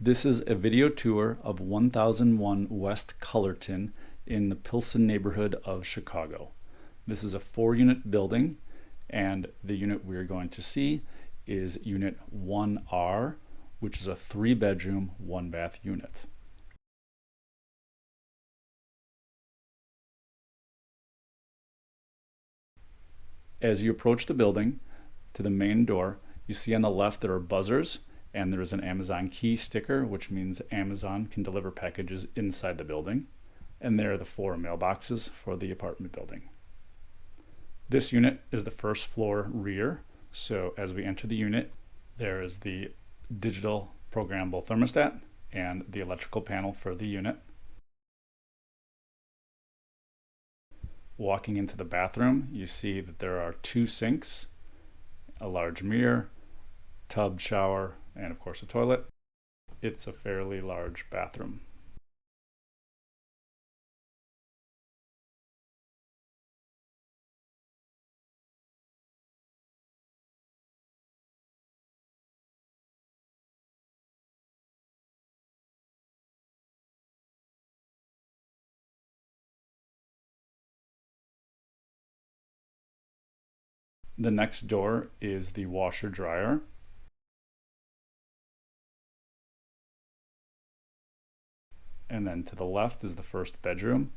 This is a video tour of 1001 West Cullerton in the Pilsen neighborhood of Chicago. This is a 4-unit building, and the unit we're going to see is Unit 1R, which is a 3-bedroom, 1-bath unit. As you approach the building to the main door, you see on the left there are buzzers, and there is an Amazon key sticker, which means Amazon can deliver packages inside the building. And there are the 4 mailboxes for the apartment building. This unit is the first floor rear, so as we enter the unit, there is the digital programmable thermostat and the electrical panel for the unit. Walking into the bathroom, you see that there are 2 sinks, a large mirror, tub, shower, and of course a toilet. It's a fairly large bathroom. The next door is the washer dryer. And then to the left is the first bedroom.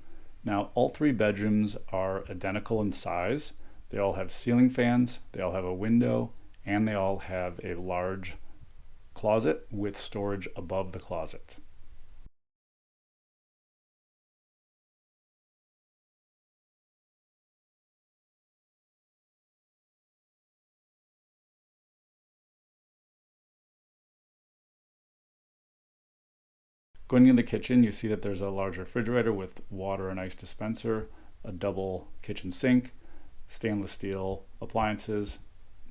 Now, all 3 bedrooms are identical in size. They all have ceiling fans, they all have a window, and they all have a large closet with storage above the closet. Going in the kitchen, you see that there's a large refrigerator with water and ice dispenser, a double kitchen sink, stainless steel appliances,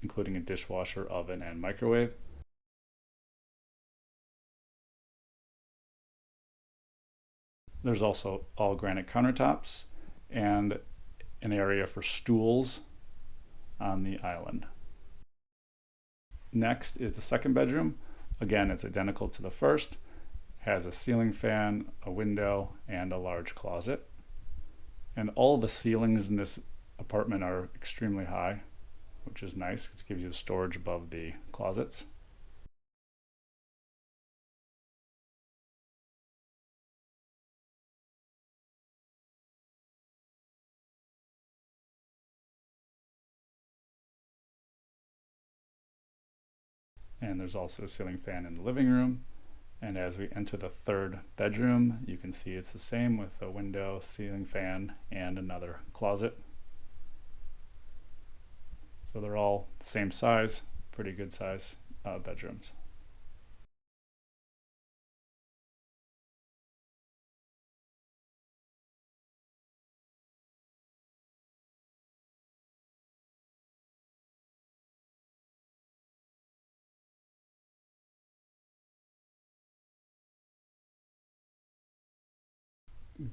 including a dishwasher, oven, and microwave. There's also all granite countertops and an area for stools on the island. Next is the second bedroom. Again, it's identical to the first. Has a ceiling fan, a window, and a large closet. And all the ceilings in this apartment are extremely high, which is nice. It gives you storage above the closets. And there's also a ceiling fan in the living room. And as we enter the third bedroom, you can see it's the same with a window, ceiling fan, and another closet. So they're all the same size, pretty good size bedrooms.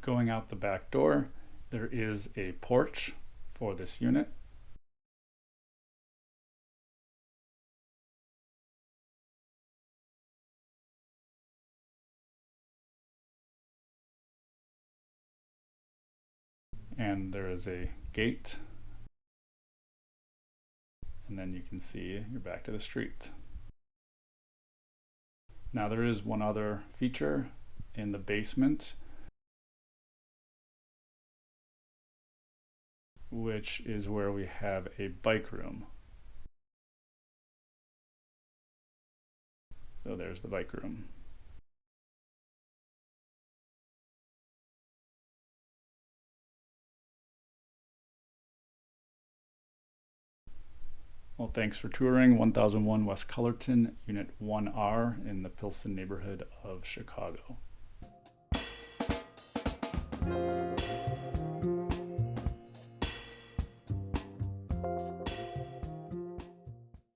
Going out the back door, there is a porch for this unit. And there is a gate. And then you can see you're back to the street. Now there is one other feature in the basement, which is where we have a bike room. So there's the bike room. Well, thanks for touring 1001 West Cullerton, Unit 1R in the Pilsen neighborhood of Chicago.